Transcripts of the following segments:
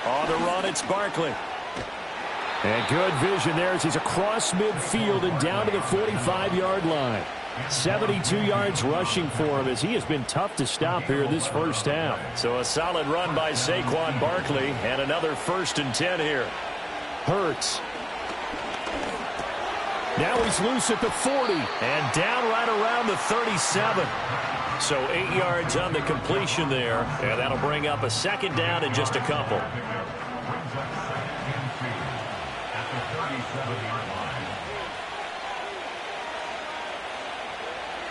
On the run, it's Barkley. And good vision there as he's across midfield and down to the 45-yard line. 72 yards rushing for him as he has been tough to stop here this first half. So a solid run by Saquon Barkley and another 1st and 10 here. Hurts. Now he's loose at the 40 and down right around the 37. So 8 yards on the completion there, and that'll bring up a 2nd down in just a couple.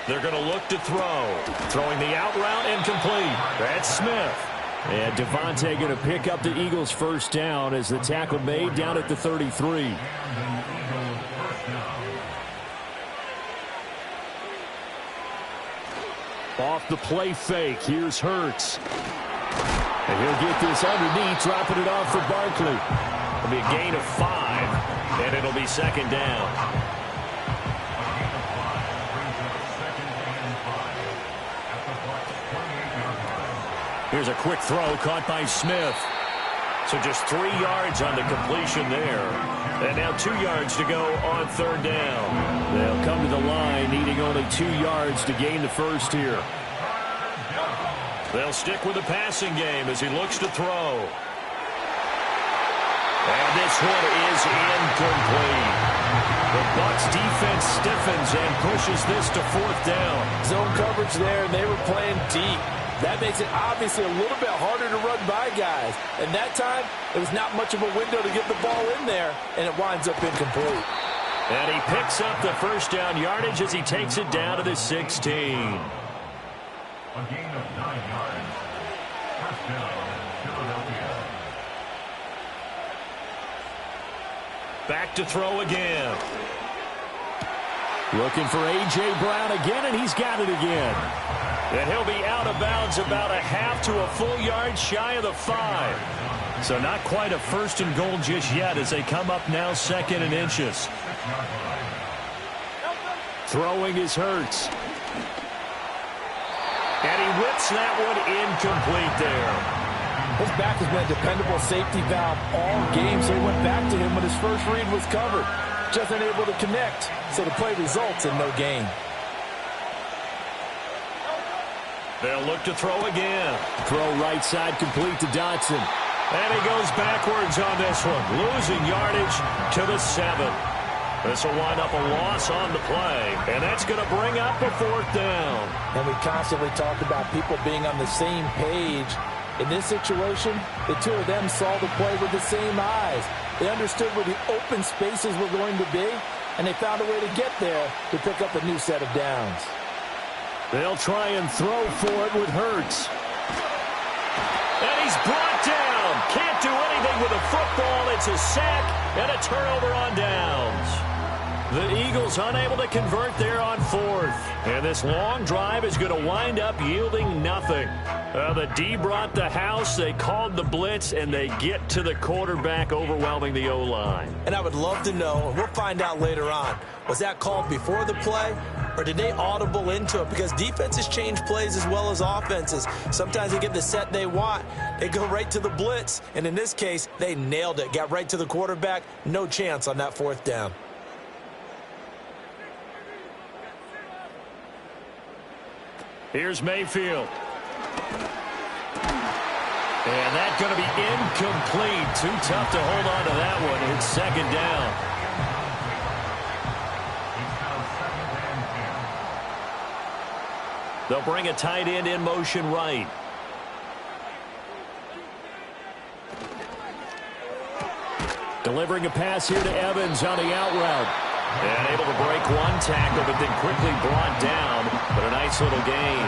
They're going to look to throw. Throwing the out route incomplete. That's Smith. And Devontae going to pick up the Eagles' 1st down as the tackle made down at the 33. Off the play fake. Here's Hurts. And he'll get this underneath, dropping it off for Barkley. It'll be a gain of 5, and it'll be 2nd down. Here's a quick throw caught by Smith. So just 3 yards on the completion there. And now 2 yards to go on 3rd down. They'll come to the line needing only 2 yards to gain the 1st here. They'll stick with the passing game as he looks to throw. And this one is incomplete. The Bucs defense stiffens and pushes this to 4th down. Zone coverage there, and they were playing deep. That makes it obviously a little bit harder to run by guys. And that time, it was not much of a window to get the ball in there, and it winds up incomplete. And he picks up the 1st down yardage as he takes it down to the 16. A gain of 9 yards. 1st down, Philadelphia. Back to throw again. Looking for A.J. Brown again, and he's got it again. And he'll be out of bounds about a half to a full yard shy of the 5. So not quite a 1st and goal just yet as they come up now 2nd and inches. Throwing is Hurts. And he whips that one incomplete there. His back has been a dependable safety valve all game, so he went back to him when his first read was covered. Just unable to connect, so the play results in no gain. They'll look to throw again. Throw right side complete to Dotson. And he goes backwards on this one, losing yardage to the 7. This will wind up a loss on the play, and that's going to bring up a 4th down. And we constantly talk about people being on the same page. In this situation, the two of them saw the play with the same eyes. They understood where the open spaces were going to be, and they found a way to get there to pick up a new set of downs. They'll try and throw for it with Hurts. And he's brought down. Can't do anything with a football. It's a sack and a turnover on downs. The Eagles unable to convert there on 4th. And this long drive is going to wind up yielding nothing. The D brought the house. They called the blitz, and they get to the quarterback, overwhelming the O-line. And I would love to know, and we'll find out later on, was that called before the play, or did they audible into it? Because defenses change plays as well as offenses. Sometimes they get the set they want. They go right to the blitz. And in this case, they nailed it. Got right to the quarterback. No chance on that 4th down. Here's Mayfield. And that's going to be incomplete. Too tough to hold on to that one. It's 2nd down. They'll bring a tight end in motion right. Delivering a pass here to Evans on the out route. And able to break one tackle, but then quickly brought down. But a nice little gain.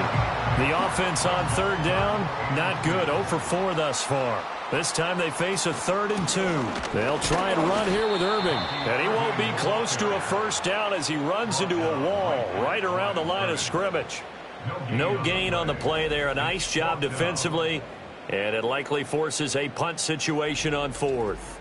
The offense on 3rd down, not good. 0 for 4 thus far. This time they face a 3rd and 2. They'll try and run here with Irving. And he won't be close to a 1st down as he runs into a wall right around the line of scrimmage. No gain on the play there. A nice job defensively. And it likely forces a punt situation on 4th.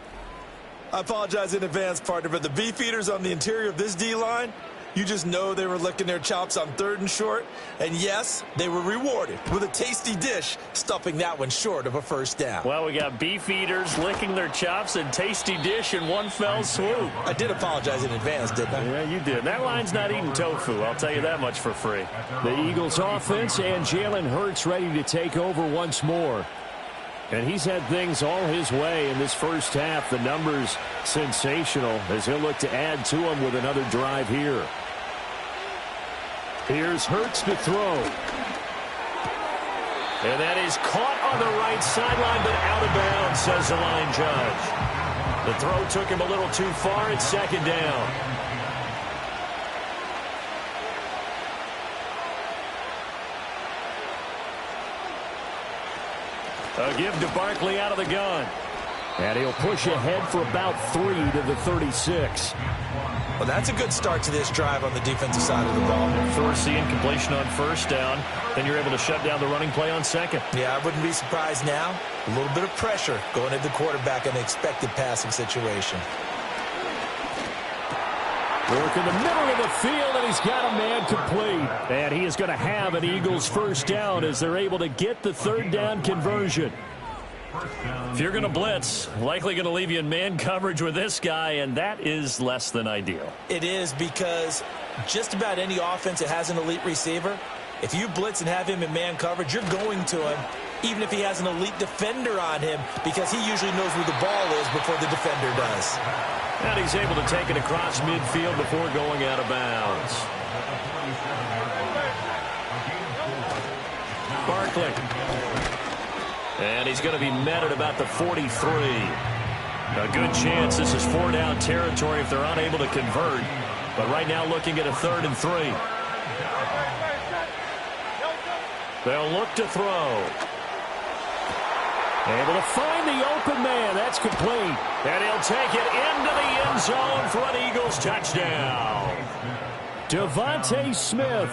I apologize in advance, partner, but the beef eaters on the interior of this D-line, You just know they were licking their chops on 3rd and short. And yes, they were rewarded with a tasty dish, stuffing that one short of a first down. Well, we got beef eaters licking their chops and tasty dish in one fell swoop. I did apologize in advance, didn't I? Yeah, you did. That line's not eating tofu. I'll tell you that much for free. The Eagles offense and Jalen Hurts ready to take over once more. And he's had things all his way in this first half. The numbers sensational as he'll look to add to them with another drive here. Here's Hurts to throw. And that is caught on the right sideline, but out of bounds, says the line judge. The throw took him a little too far. It's 2nd down. A give to Barkley out of the gun. And he'll push ahead for about 3 to the 36. Well, that's a good start to this drive on the defensive side of the ball. Force the incompletion on 1st down. Then you're able to shut down the running play on 2nd. Yeah, I wouldn't be surprised now. A little bit of pressure going at the quarterback in an expected passing situation. Work in the middle of the field, and he's got a man complete. And he is going to have an Eagles first down as they're able to get the 3rd down conversion. If you're going to blitz, likely going to leave you in man coverage with this guy, and that is less than ideal. It is, because just about any offense that has an elite receiver, if you blitz and have him in man coverage, you're going to him, even if he has an elite defender on him, because he usually knows where the ball is before the defender does. And he's able to take it across midfield before going out of bounds. Barkley. And he's going to be met at about the 43. A good chance this is 4-down territory if they're unable to convert. But right now looking at a 3rd and 3. They'll look to throw. Able to find the open man. That's complete. And he'll take it into the end zone for an Eagles touchdown. Devontae Smith,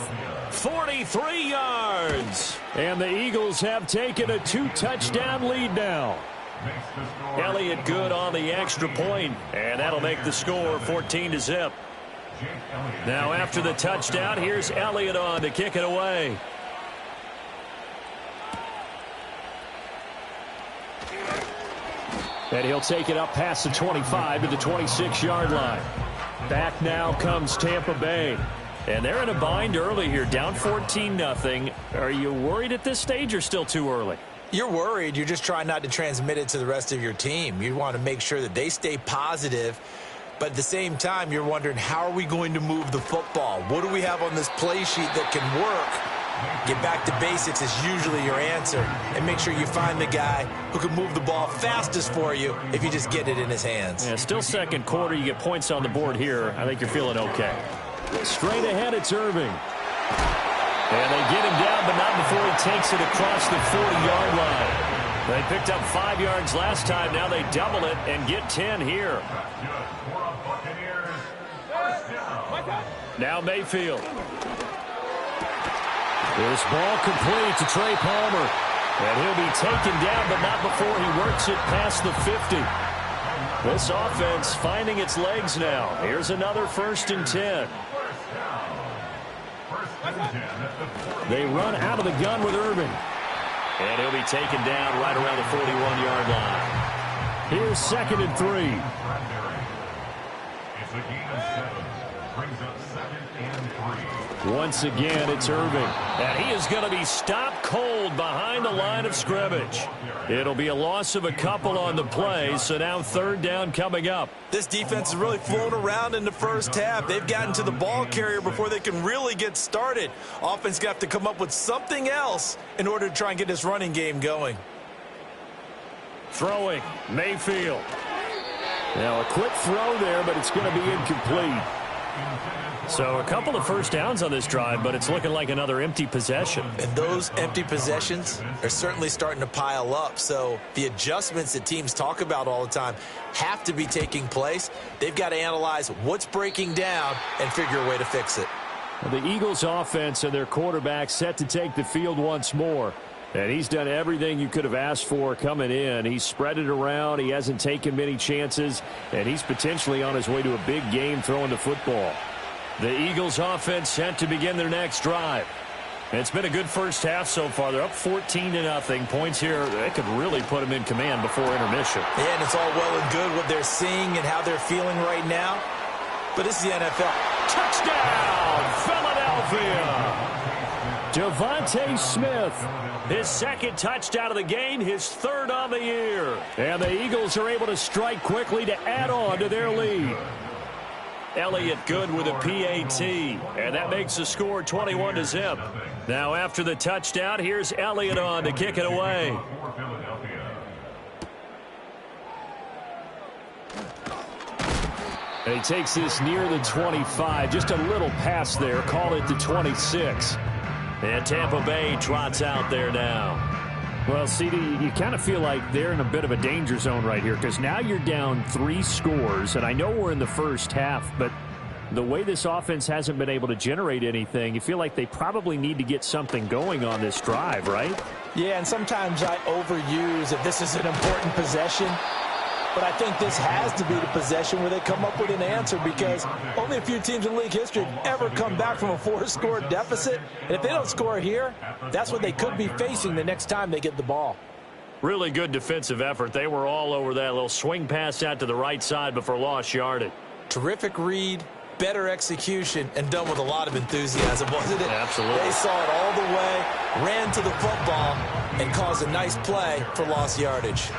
43 yards. And the Eagles have taken a 2-touchdown lead now. Elliott good on the extra point, and that'll make the score 14-0. Now after the touchdown, here's Elliott on to kick it away. And he'll take it up past the 25 to the 26-yard line. Back now comes Tampa Bay. And they're in a bind early here, down 14-0. Are you worried at this stage or still too early? You're worried. You're just trying not to transmit it to the rest of your team. You want to make sure that they stay positive. But at the same time, you're wondering, how are we going to move the football? What do we have on this play sheet that can work? Get back to basics is usually your answer. And make sure you find the guy who can move the ball fastest for you if you just get it in his hands. Yeah, still 2nd quarter. You get points on the board here. I think you're feeling okay. Straight ahead, it's Irving. And they get him down, but not before he takes it across the 40-yard line. They picked up 5 yards last time. Now they double it and get 10 here. Now Mayfield. This ball complete to Trey Palmer. And he'll be taken down, but not before he works it past the 50. This offense finding its legs now. Here's another 1st and 10. They run out of the gun with Irving. And he'll be taken down right around the 41-yard line. Here's 2nd and 3. It's a gain of 7. Brings up 2nd and 3. Once again, it's Irving. And he is going to be stopped cold behind the line of scrimmage. It'll be a loss of a couple on the play, so now 3rd down coming up. This defense has really flown around in the first half. They've gotten to the ball carrier before they can really get started. Offense got to come up with something else in order to try and get this running game going. Throwing, Mayfield. Now a quick throw there, but it's going to be incomplete. So a couple of first downs on this drive, but it's looking like another empty possession. And those empty possessions are certainly starting to pile up. So the adjustments that teams talk about all the time have to be taking place. They've got to analyze what's breaking down and figure a way to fix it. The Eagles offense and their quarterback set to take the field once more. And he's done everything you could have asked for coming in. He's spread it around. He hasn't taken many chances. And he's potentially on his way to a big game throwing the football. The Eagles offense set to begin their next drive. It's been a good first half so far. They're up 14-0. Points here, they could really put them in command before intermission. Yeah, and it's all well and good what they're seeing and how they're feeling right now. But it's the NFL. Touchdown, Philadelphia! Devontae Smith, his second touchdown of the game, his third on the year. And the Eagles are able to strike quickly to add on to their lead. Elliott good with a PAT, and that makes the score 21-0. Now after the touchdown, here's Elliott on to kick it away. He takes this near the 25, just a little pass there, call it the 26. And Tampa Bay trots out there now. Well, CD, you kind of feel like they're in a bit of a danger zone right here because now you're down 3 scores, and I know we're in the first half, but the way this offense hasn't been able to generate anything, you feel like they probably need to get something going on this drive, right? Yeah, and sometimes I overuse if this is an important possession. But I think this has to be the possession where they come up with an answer because only a few teams in league history have ever come back from a 4-score deficit. And if they don't score here, that's what they could be facing the next time they get the ball. Really good defensive effort. They were all over that little swing pass out to the right side before lost yardage. Terrific read, better execution, and done with a lot of enthusiasm, wasn't it? Absolutely. They saw it all the way, ran to the football, and caused a nice play for lost yardage.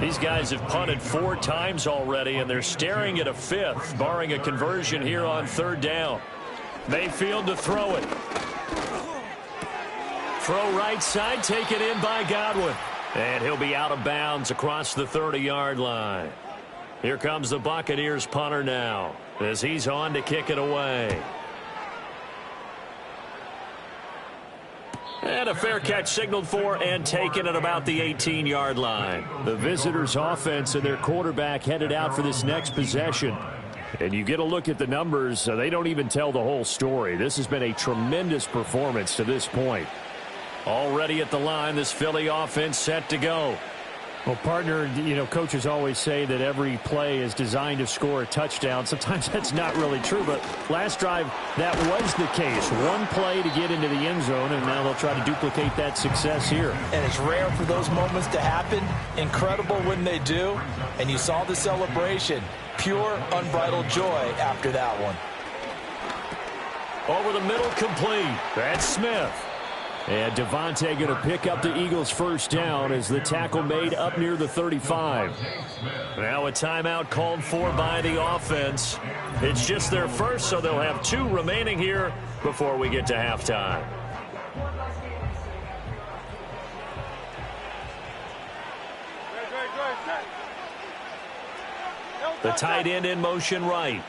These guys have punted 4 times already, and they're staring at a 5th, barring a conversion here on 3rd down. Mayfield to throw it. Throw right side, taken in by Godwin. And he'll be out of bounds across the 30-yard line. Here comes the Buccaneers punter now, as he's on to kick it away. And a fair catch signaled for and taken at about the 18-yard line. The visitors' offense and their quarterback headed out for this next possession. And you get a look at the numbers, they don't even tell the whole story. This has been a tremendous performance to this point. Already at the line, this Philly offense set to go. Well, partner, you know, coaches always say that every play is designed to score a touchdown. Sometimes that's not really true, but last drive, that was the case. One play to get into the end zone, and now they'll try to duplicate that success here. And it's rare for those moments to happen. Incredible when they do. And you saw the celebration. Pure, unbridled joy after that one. Over the middle, complete. That's Smith. And Devontae going to pick up the Eagles' first down as the tackle made up near the 35. Now a timeout called for by the offense. It's just their first, so they'll have 2 remaining here before we get to halftime. The tight end in motion right.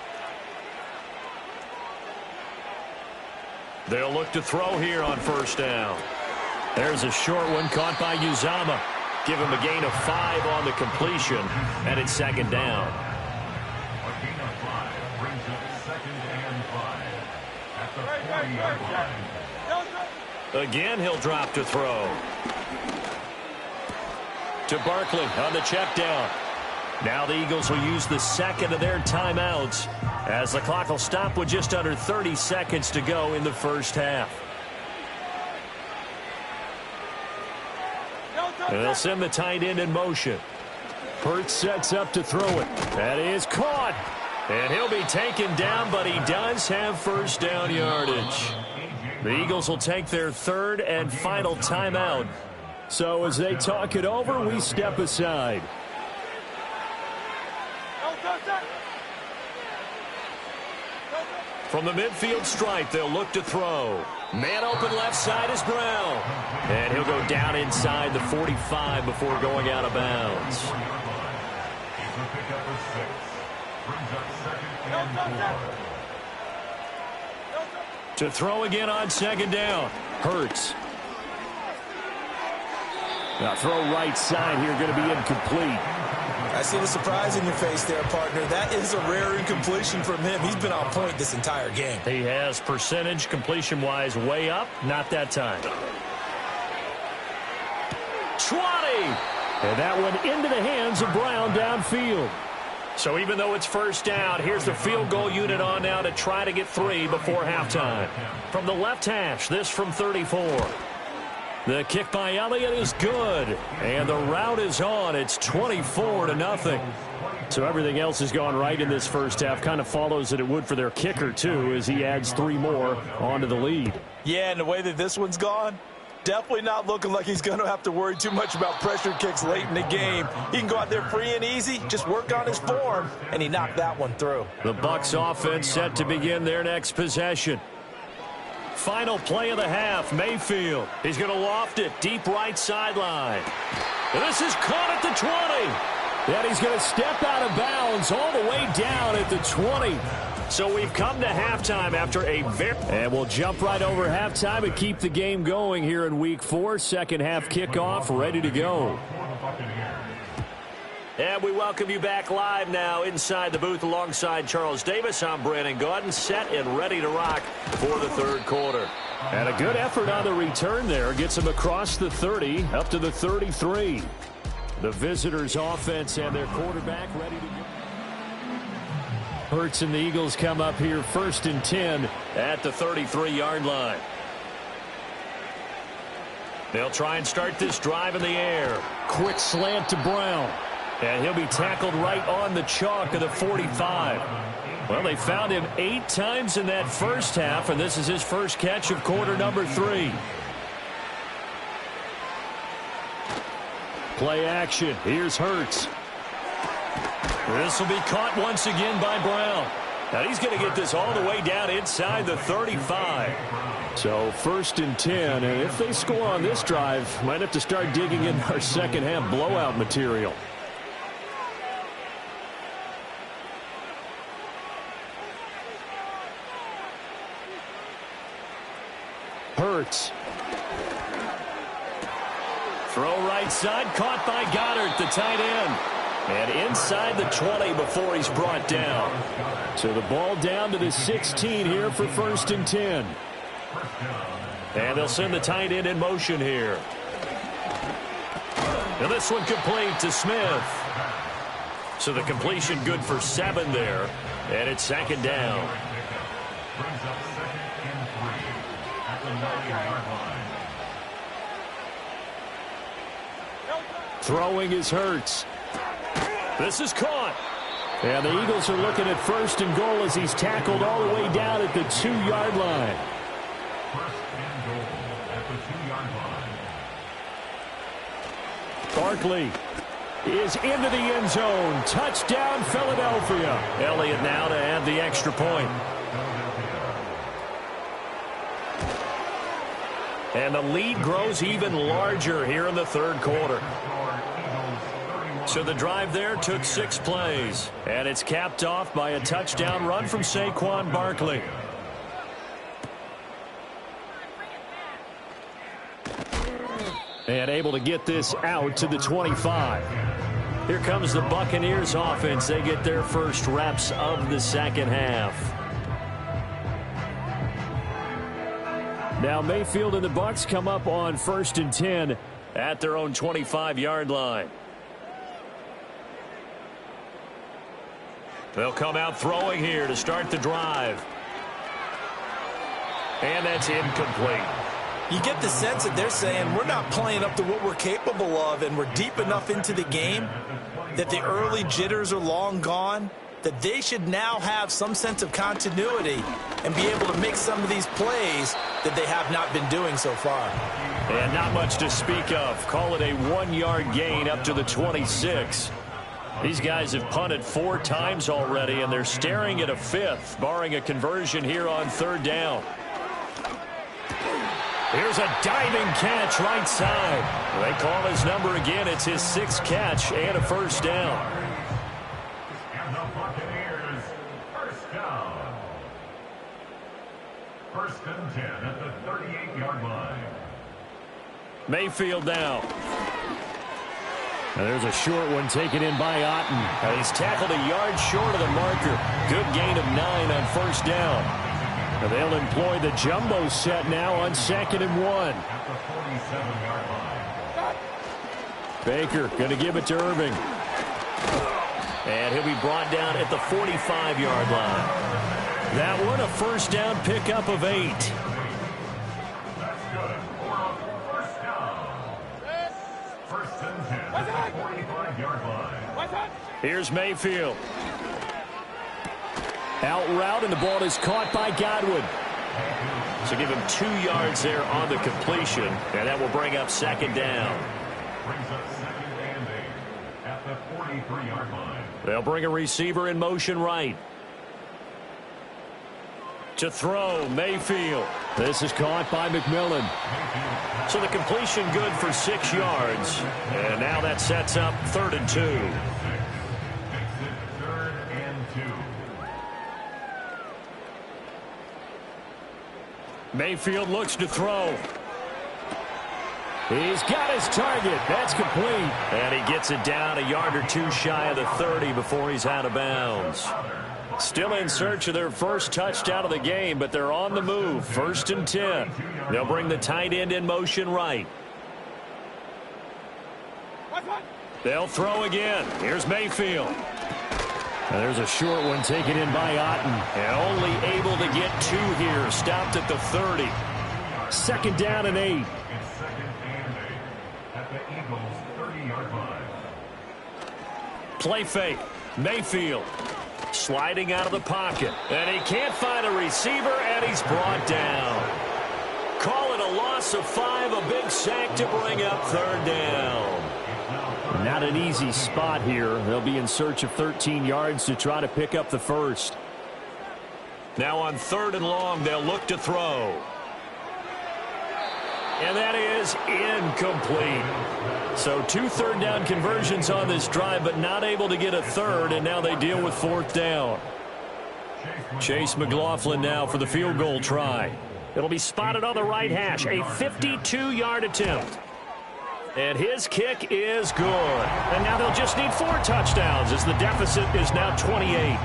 They'll look to throw here on first down. There's a short one caught by Uzama. Give him a gain of 5 on the completion, and it's 2nd down. A gain of 5 brings up 2nd and 5 at the 40-yard line. Again, he'll drop to throw. To Barkley on the check down. Now the Eagles will use the second of their timeouts as the clock will stop with just under 30 seconds to go in the first half. And they'll send the tight end in motion. Hurts sets up to throw it. That is caught. And he'll be taken down, but he does have first down yardage. The Eagles will take their 3rd and final timeout. So as they talk it over, we step aside. From the midfield stripe, they'll look to throw. Man open left side is Brown. And he'll go down inside the 45 before going out of bounds. To throw again on 2nd down. Hurts. Now throw right side here, going to be incomplete. I see the surprise in your face there, partner. That is a rare incompletion from him. He's been on point this entire game. He has percentage completion-wise way up. Not that time. 20! And that one into the hands of Brown downfield. So even though it's first down, here's the field goal unit on now to try to get 3 before halftime. From the left hash, this from 34. The kick by Elliott is good, and the route is on. It's 24-0. So everything else has gone right in this first half. Kind of follows that it would for their kicker, too, as he adds 3 more onto the lead. Yeah, and the way that this one's gone, definitely not looking like he's going to have to worry too much about pressure kicks late in the game. He can go out there free and easy, just work on his form, and he knocked that one through. The Bucs offense set to begin their next possession. Final play of the half, Mayfield. He's going to loft it deep right sideline. And this is caught at the 20. And he's going to step out of bounds all the way down at the 20. So we've come to halftime after a and we'll jump right over halftime and keep the game going here in Week 4. Second half kickoff ready to go. And we welcome you back live now inside the booth alongside Charles Davis. I'm Brandon Gaudin, set and ready to rock for the third quarter. And a good effort on the return there. Gets him across the 30 up to the 33. The visitors' offense and their quarterback ready to go. Hurts and the Eagles come up here 1st and 10 at the 33-yard line. They'll try and start this drive in the air. Quick slant to Brown. And he'll be tackled right on the chalk of the 45. Well, they found him 8 times in that first half, and this is his first catch of quarter number 3. Play action. Here's Hurts. This will be caught once again by Brown. Now he's going to get this all the way down inside the 35. So 1st and 10, and if they score on this drive, might have to start digging in our second half blowout material. Hurts. Throw right side, caught by Goddard, the tight end. And inside the 20 before he's brought down. So the ball down to the 16 here for 1st and 10. And they'll send the tight end in motion here. And this one complete to Smith. So the completion good for 7 there. And it's 2nd down. Throwing is Hurts. This is caught. And the Eagles are looking at 1st and goal as he's tackled all the way down at the 2-yard line. 1st and goal at the 2-yard line. Barkley is into the end zone. Touchdown, Philadelphia. Elliott now to add the extra point. And the lead grows even larger here in the third quarter. So the drive there took 6 plays. And it's capped off by a touchdown run from Saquon Barkley. And able to get this out to the 25. Here comes the Buccaneers offense. They get their first reps of the second half. Now Mayfield and the Bucs come up on 1st and 10 at their own 25-yard line. They'll come out throwing here to start the drive. And that's incomplete. You get the sense that they're saying we're not playing up to what we're capable of, and we're deep enough into the game that the early jitters are long gone, that they should now have some sense of continuity and be able to make some of these plays that they have not been doing so far. And not much to speak of. Call it a 1-yard gain up to the 26. These guys have punted 4 times already, and they're staring at a 5th, barring a conversion here on 3rd down. Here's a diving catch right side. They call his number again. It's his 6th catch and a 1st down. And the Buccaneers, 1st down. 1st and 10 at the 38-yard line. Mayfield now. And there's a short one taken in by Otten. And he's tackled a yard short of the marker. Good gain of 9 on 1st down. And they'll employ the jumbo set now on 2nd and 1. At the 47-yard line. Baker going to give it to Irving. And he'll be brought down at the 45-yard line. That one, a first down pickup of 8. That's good for a first down. First and 10 at the 45-yard line. Here's Mayfield. Out route, and the ball is caught by Godwin. So give him 2 yards there on the completion, and that will bring up second down. Brings up second and 8 at the 43-yard line. They'll bring a receiver in motion right. To throw, Mayfield. This is caught by McMillan. So the completion good for 6 yards. And now that sets up 3rd and 2. Makes it 3rd and 2. Mayfield looks to throw. He's got his target. That's complete. And he gets it down a yard or 2 shy of the 30 before he's out of bounds. Still in search of their first touchdown of the game, but they're on the move. 1st and 10. They'll bring the tight end in motion right. They'll throw again. Here's Mayfield. And there's a short one taken in by Otten. And only able to get 2 here. Stopped at the 30. 2nd down and 8. It's 2nd and 8 at the Eagles' 30-yard line. Play fake. Mayfield sliding out of the pocket. And he can't find a receiver, and he's brought down. Call it a loss of 5, a big sack to bring up 3rd down. Not an easy spot here. They'll be in search of 13 yards to try to pick up the first. Now on 3rd and long, they'll look to throw. And that is incomplete. So 2 third down conversions on this drive, but not able to get a 3rd, and now they deal with 4th down. Chase McLaughlin now for the field goal try. It'll be spotted on the right hash, a 52-yard attempt. And his kick is good. And now they'll just need 4 touchdowns as the deficit is now 28.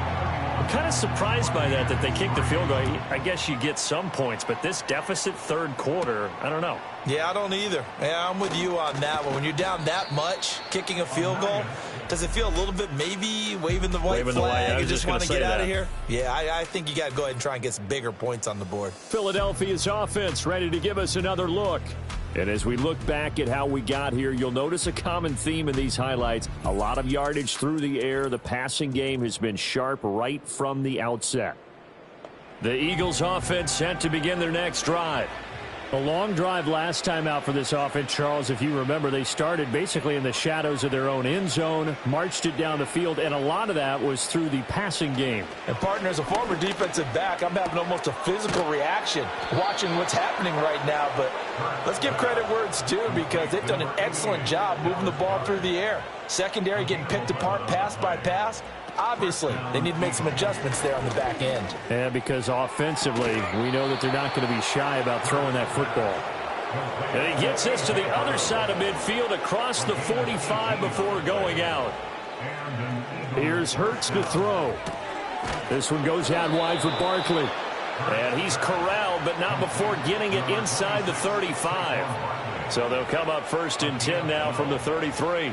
I'm kind of surprised by that they kicked the field goal. I guess you get some points, but this deficit 3rd quarter, I don't know. Yeah, I don't either. Yeah, I'm with you on that one. When you're down that much, kicking a field goal, does it feel a little bit maybe waving the white flag? You just want to get out of here? Yeah, I think you got to go ahead and try and get some bigger points on the board. Philadelphia's offense ready to give us another look. And as we look back at how we got here, you'll notice a common theme in these highlights. A lot of yardage through the air. The passing game has been sharp right from the outset. The Eagles offense set to begin their next drive. A long drive last time out for this offense, Charles. If you remember, they started basically in the shadows of their own end zone, marched it down the field, and a lot of that was through the passing game. And, partner, as a former defensive back, I'm having almost a physical reaction watching what's happening right now. But let's give credit where it's due because they've done an excellent job moving the ball through the air. Secondary getting picked apart pass by pass. Obviously, they need to make some adjustments there on the back end. And because offensively, we know that they're not going to be shy about throwing that football. And he gets this to the other side of midfield across the 45 before going out. Here's Hurts to throw. This one goes out wide for Barkley. And he's corralled, but not before getting it inside the 35. So they'll come up 1st and 10 now from the 33.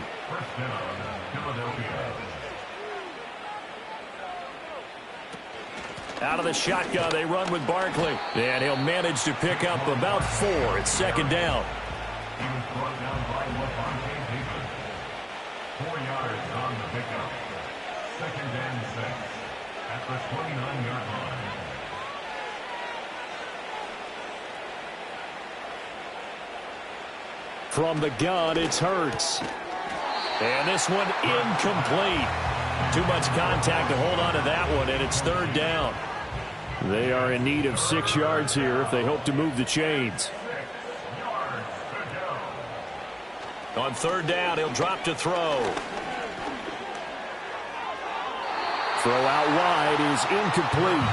Out of the shotgun, they run with Barkley. And he'll manage to pick up about 4. It's 2nd down. He was brought down by Levante Davis. 4 yards on the pickup. 2nd and 6 at the 29-yard line. From the gun, it's Hurts. And this one incomplete. Too much contact to hold on to that one, and it's 3rd down. They are in need of 6 yards here if they hope to move the chains. On 3rd down, he'll drop to throw. Throw out wide is incomplete.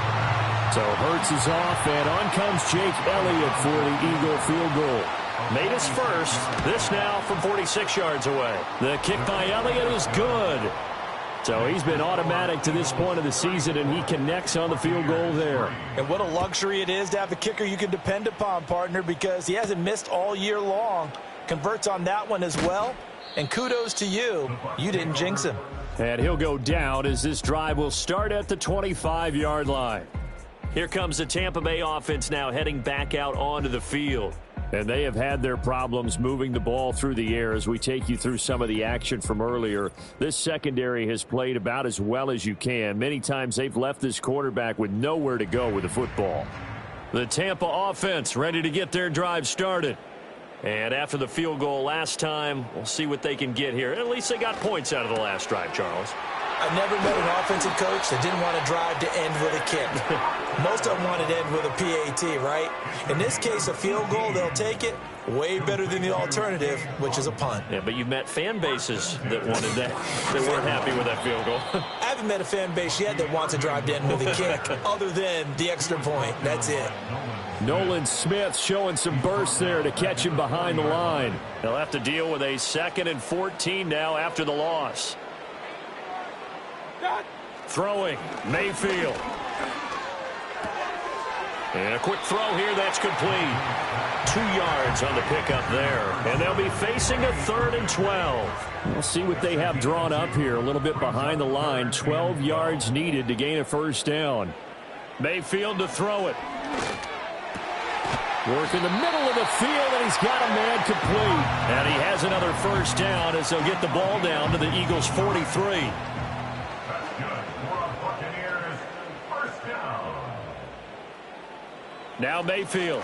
So Hurts is off, and on comes Jake Elliott for the Eagle field goal. Made his first. This now from 46 yards away. The kick by Elliott is good. So he's been automatic to this point of the season, and he connects on the field goal there. And what a luxury it is to have a kicker you can depend upon, partner, because he hasn't missed all year long. Converts on that one as well, And kudos to you. You didn't jinx him. And he'll go down as this drive will start at the 25-yard line. Here comes the Tampa Bay offense now heading back out onto the field. And they have had their problems moving the ball through the air as we take you through some of the action from earlier. This secondary has played about as well as you can. Many times they've left this quarterback with nowhere to go with the football. The Tampa offense ready to get their drive started. And after the field goal last time, we'll see what they can get here. At least they got points out of the last drive, Charles. I've never met an offensive coach that didn't want to drive to end with a kick. Most of them wanted to end with a PAT, right? In this case, a field goal, they'll take it. Way better than the alternative, which is a punt. Yeah, but you've met fan bases that wanted that, that weren't happy with that field goal. I haven't met a fan base yet that wants to drive to end with a kick, other than the extra point. That's it. Nolan Smith showing some burst there to catch him behind the line. They'll have to deal with a 2nd and 14 now after the loss. Throwing, Mayfield. And a quick throw here, that's complete. 2 yards on the pickup there. And they'll be facing a 3rd and 12. We'll see what they have drawn up here. A little bit behind the line. 12 yards needed to gain a first down. Mayfield to throw it. Work in the middle of the field, and he's got a man complete. And he has another first down as they'll get the ball down to the Eagles' 43. Now Mayfield.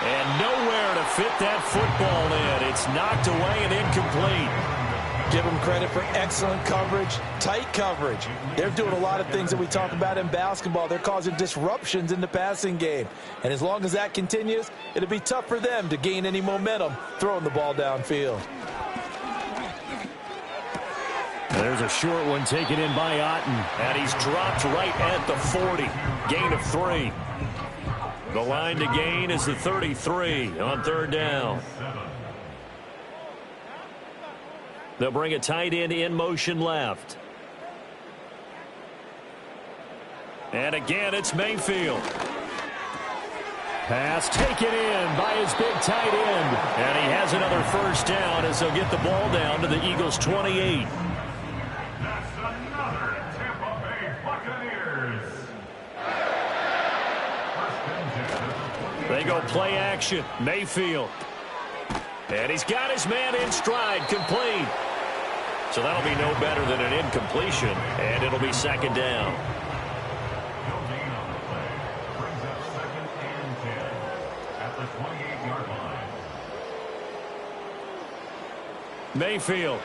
And nowhere to fit that football in. It's knocked away and incomplete. Give them credit for excellent coverage, tight coverage. They're doing a lot of things that we talk about in basketball. They're causing disruptions in the passing game. And as long as that continues, it'll be tough for them to gain any momentum throwing the ball downfield. There's a short one taken in by Otten. And he's dropped right at the 40. Gain of 3. The line to gain is the 33 on 3rd down. They'll bring a tight end in motion left. And again, it's Mayfield. Pass taken in by his big tight end. And he has another first down as they'll get the ball down to the Eagles' 28. That's another Tampa Bay Buccaneers. They go play action. Mayfield. And he's got his man in stride, complete. So that'll be no better than an incompletion, and it'll be 2nd down. No gain on the play. Brings up 2nd and 10 at the 28-yard line. Mayfield.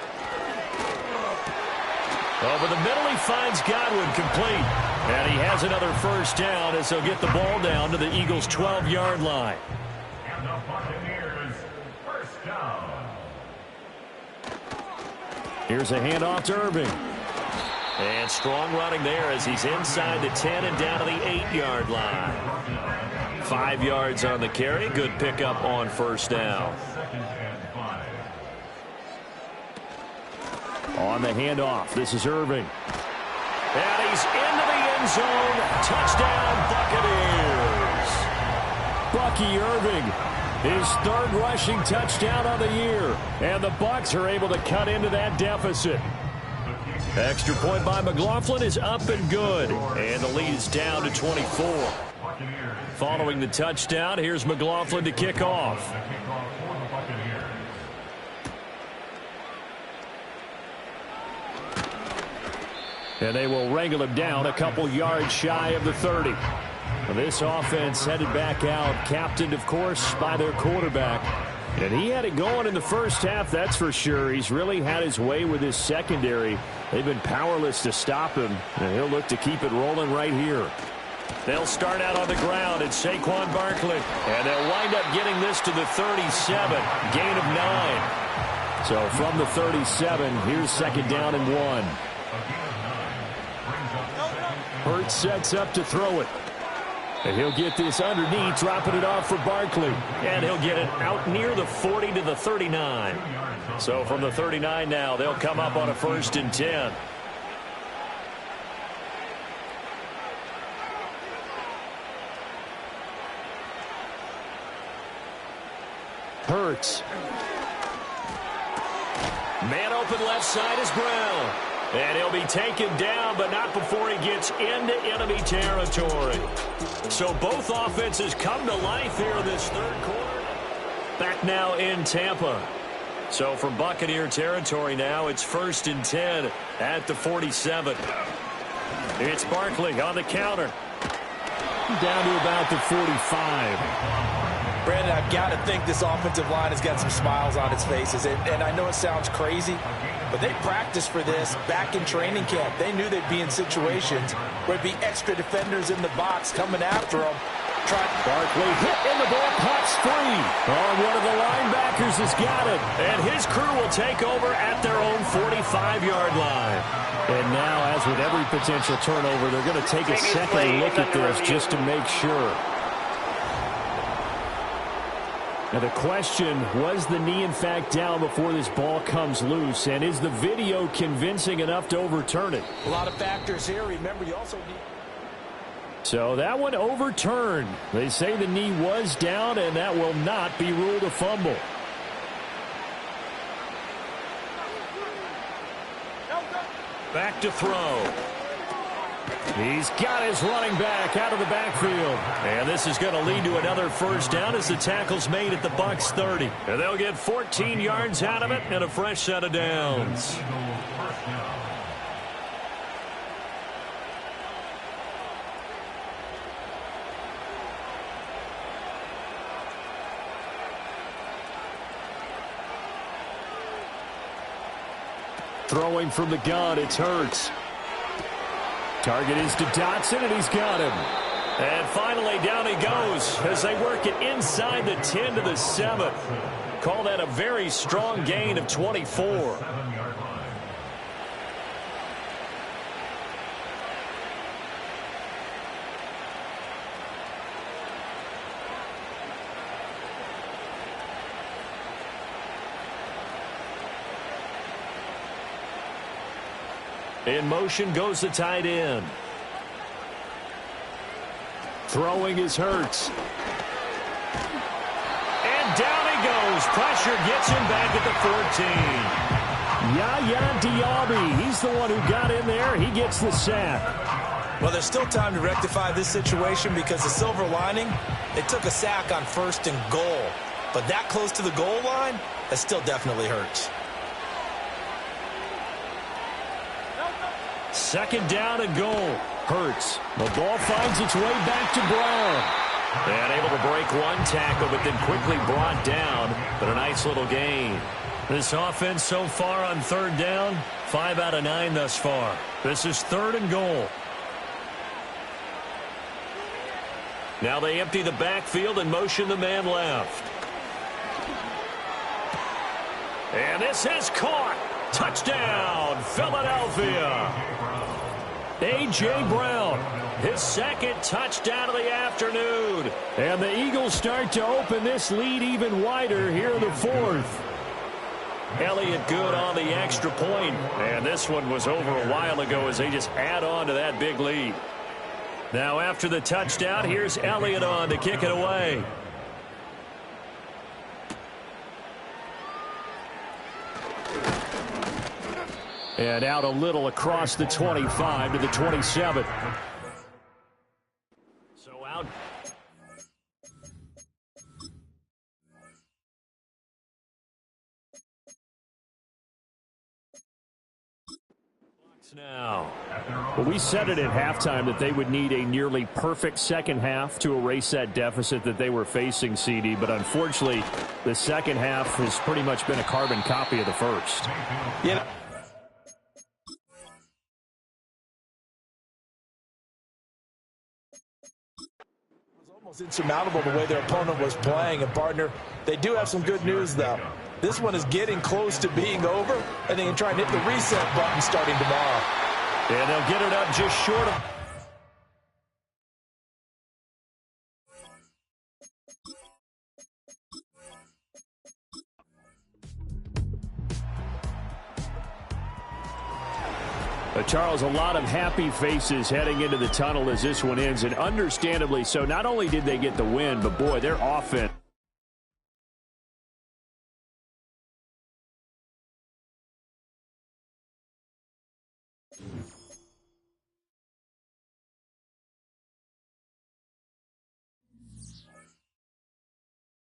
Over the middle, he finds Godwin, complete. And he has another first down as they'll get the ball down to the Eagles' 12-yard line. And the Buccaneers first down. Here's a handoff to Irving. And strong running there as he's inside the 10 and down to the 8-yard line. 5 yards on the carry. Good pickup on first down. 2nd and 5. On the handoff, this is Irving. And he's into the end zone. Touchdown, Buccaneers. Bucky Irving, his 3rd rushing touchdown on the year. And the Bucs are able to cut into that deficit. Extra point by McLaughlin is up and good. And the lead is down to 24. Following the touchdown, here's McLaughlin to kick off. And they will wrangle him down a couple yards shy of the 30. This offense headed back out, captained, of course, by their quarterback. And he had it going in the first half, that's for sure. He's really had his way with his secondary. They've been powerless to stop him, and he'll look to keep it rolling right here. They'll start out on the ground at Saquon Barkley, and they'll wind up getting this to the 37, gain of 9. So from the 37, here's 2nd down and 1. Hurts sets up to throw it. And he'll get this underneath, dropping it off for Barkley. And he'll get it out near the 40 to the 39. So from the 39 now, they'll come up on a 1st and 10. Hurts. Man open left side is Brown. And he'll be taken down, but not before he gets into enemy territory. So both offenses come to life here in this third quarter. Back now in Tampa. So from Buccaneer territory now, it's 1st and 10 at the 47. It's Barkley on the counter. Down to about the 45. Brandon, I've got to think this offensive line has got some smiles on its faces. And I know it sounds crazy, but they practiced for this back in training camp. They knew they'd be in situations where there'd be extra defenders in the box coming after them. Barkley hit in the ball, pops free. Oh, one of the linebackers has got it. And his crew will take over at their own 45-yard line. And now, as with every potential turnover, they're going to take a second look at this just to make sure. Now the question, was the knee in fact down before this ball comes loose? And is the video convincing enough to overturn it? A lot of factors here. Remember, you also need... So that one overturned. They say the knee was down, and that will not be ruled a fumble. Back to throw. He's got his running back out of the backfield. And this is going to lead to another first down as the tackle's made at the Bucs 30. And they'll get 14 yards out of it and a fresh set of downs. Throwing from the gun, it's Hurts. Target is to Dotson, and he's got him. And finally, down he goes as they work it inside the 10 to the 7. Call that a very strong gain of 24. In motion goes the tight end. Throwing is Hurts. And down he goes. Pressure gets him back at the 14. Yaya Diaby, he's the one who got in there. He gets the sack. Well, there's still time to rectify this situation because the silver lining, they took a sack on 1st and goal. But that close to the goal line, that still definitely hurts. Second down and goal. Hurts. The ball finds its way back to Brown. And able to break one tackle, but then quickly brought down. But a nice little gain. This offense so far on 3rd down, 5 out of 9 thus far. This is 3rd and goal. Now they empty the backfield and motion the man left. And this is caught. Touchdown, Philadelphia. A.J. Brown, his 2nd touchdown of the afternoon. And the Eagles start to open this lead even wider here in the 4th. Elliott good on the extra point. And this one was over a while ago as they just add on to that big lead. Now after the touchdown, here's Elliott on to kick it away. And out a little across the 25 to the 27. So out. Now, well, we said it at halftime that they would need a nearly perfect second half to erase that deficit that they were facing, CD. But unfortunately, the second half has pretty much been a carbon copy of the first. Yeah. Almost insurmountable the way their opponent was playing. And, partner, they do have some good news, though. This one is getting close to being over, and they can try and hit the reset button starting tomorrow. And they'll get it up just short of... Charles, a lot of happy faces heading into the tunnel as this one ends, and understandably so. Not only did they get the win, but boy, their offense